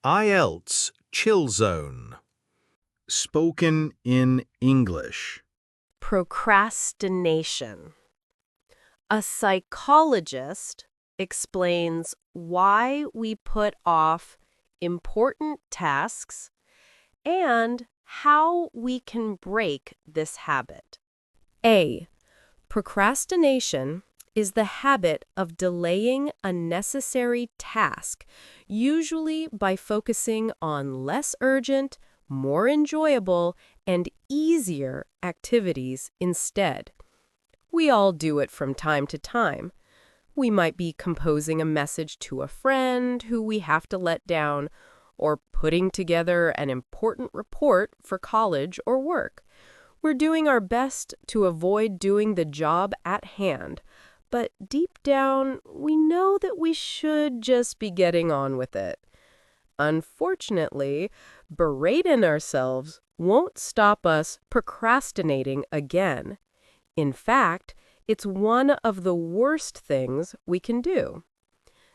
IELTS Chill Zone. Spoken in English. Procrastination. A psychologist explains why we put off important tasks and how we can break this habit. A. Procrastination is the habit of delaying a necessary task, usually by focusing on less urgent, more enjoyable, and easier activities instead. We all do it from time to time. We might be composing a message to a friend who we have to let down, or putting together an important report for college or work. We're doing our best to avoid doing the job at hand, but deep down, we know that we should just be getting on with it. Unfortunately, berating ourselves won't stop us procrastinating again. In fact, it's one of the worst things we can do.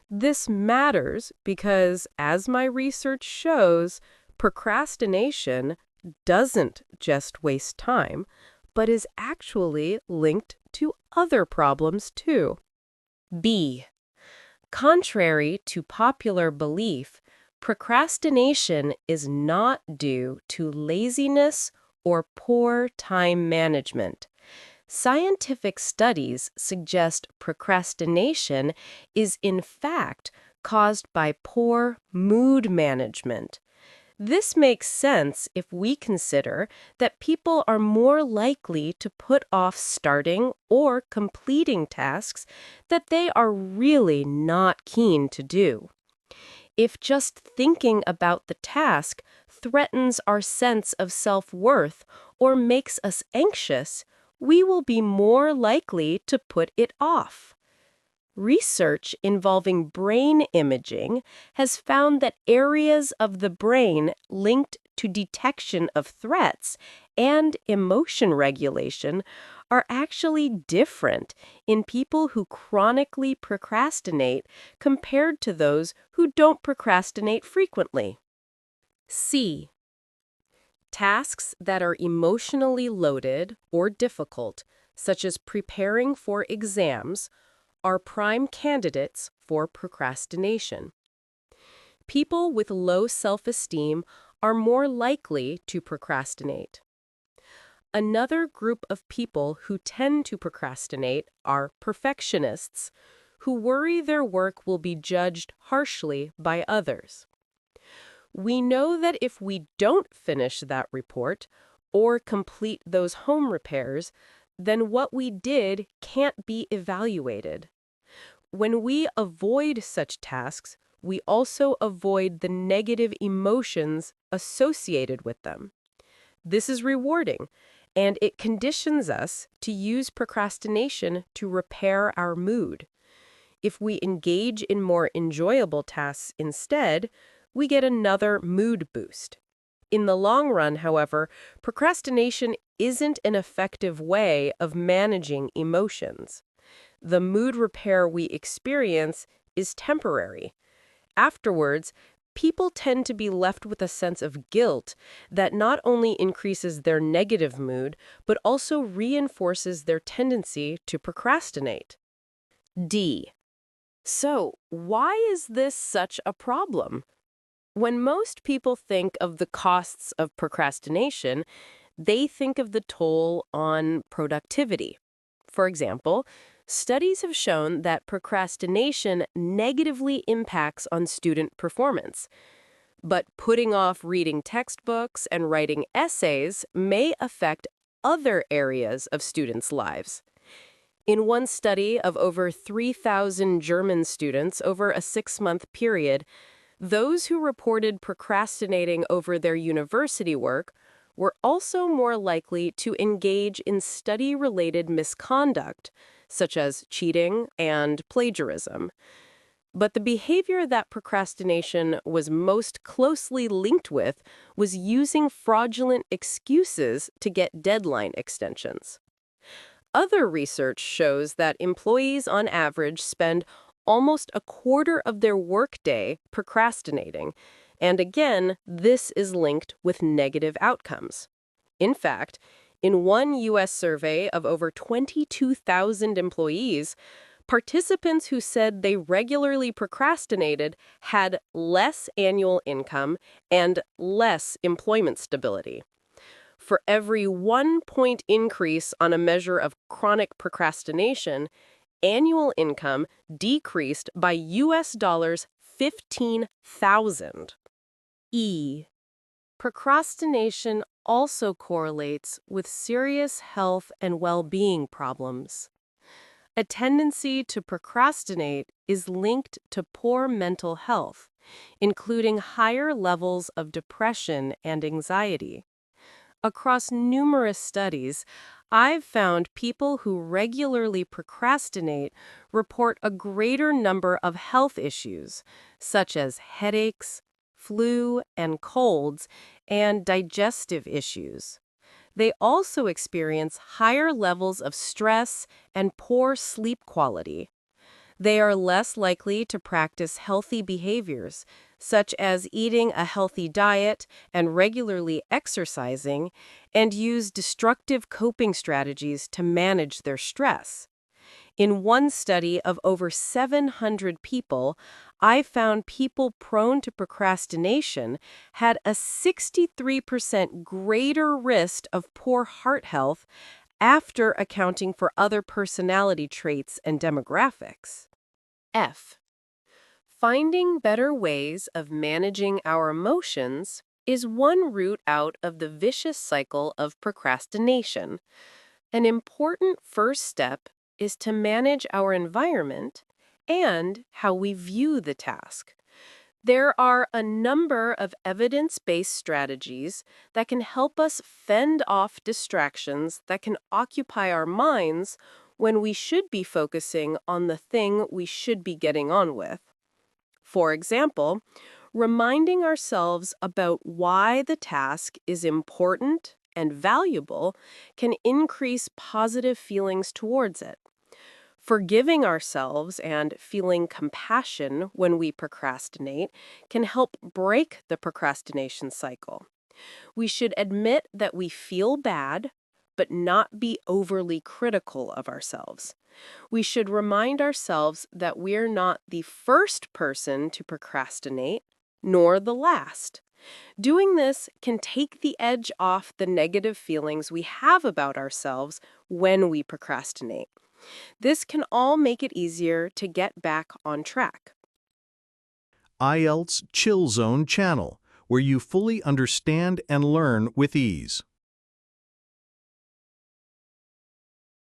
This matters because, as my research shows, procrastination doesn't just waste time, but is actually linked to other problems too. B. Contrary to popular belief, procrastination is not due to laziness or poor time management. Scientific studies suggest procrastination is in fact caused by poor mood management. This makes sense if we consider that people are more likely to put off starting or completing tasks that they are really not keen to do. If just thinking about the task threatens our sense of self-worth or makes us anxious, we will be more likely to put it off. Research involving brain imaging has found that areas of the brain linked to detection of threats and emotion regulation are actually different in people who chronically procrastinate compared to those who don't procrastinate frequently. C. Tasks that are emotionally loaded or difficult, such as preparing for exams, are prime candidates for procrastination. People with low self-esteem are more likely to procrastinate. Another group of people who tend to procrastinate are perfectionists, who worry their work will be judged harshly by others. We know that if we don't finish that report or complete those home repairs, then what we did can't be evaluated. When we avoid such tasks, we also avoid the negative emotions associated with them. This is rewarding, and it conditions us to use procrastination to repair our mood. If we engage in more enjoyable tasks instead, we get another mood boost. In the long run, however, procrastination isn't an effective way of managing emotions. The mood repair we experience is temporary. Afterwards, people tend to be left with a sense of guilt that not only increases their negative mood, but also reinforces their tendency to procrastinate. D. So, why is this such a problem? When most people think of the costs of procrastination, they think of the toll on productivity. For example, studies have shown that procrastination negatively impacts on student performance. But putting off reading textbooks and writing essays may affect other areas of students' lives. In one study of over 3,000 German students over a 6-month period, those who reported procrastinating over their university work were also more likely to engage in study-related misconduct, such as cheating and plagiarism. But the behavior that procrastination was most closely linked with was using fraudulent excuses to get deadline extensions. Other research shows that employees on average spend almost a quarter of their workday procrastinating, And again, this is linked with negative outcomes. In fact, in one U.S. survey of over 22,000 employees, participants who said they regularly procrastinated had less annual income and less employment stability. For every 1 point increase on a measure of chronic procrastination, annual income decreased by US dollars 15,000. E. Procrastination also correlates with serious health and well-being problems. A tendency to procrastinate is linked to poor mental health, including higher levels of depression and anxiety. Across numerous studies, I've found people who regularly procrastinate report a greater number of health issues, such as headaches, flu and colds, and digestive issues. They also experience higher levels of stress and poor sleep quality. They are less likely to practice healthy behaviors, such as eating a healthy diet and regularly exercising, and use destructive coping strategies to manage their stress. In one study of over 700 people, I found people prone to procrastination had a 63% greater risk of poor heart health after accounting for other personality traits and demographics. F. Finding better ways of managing our emotions is one route out of the vicious cycle of procrastination. An important first step is to manage our environment and how we view the task. There are a number of evidence-based strategies that can help us fend off distractions that can occupy our minds when we should be focusing on the thing we should be getting on with. For example, reminding ourselves about why the task is important and valuable can increase positive feelings towards it. Forgiving ourselves and feeling compassion when we procrastinate can help break the procrastination cycle. We should admit that we feel bad, but not be overly critical of ourselves. We should remind ourselves that we're not the first person to procrastinate, nor the last. Doing this can take the edge off the negative feelings we have about ourselves when we procrastinate. This can all make it easier to get back on track. IELTS Chill Zone channel, where you fully understand and learn with ease.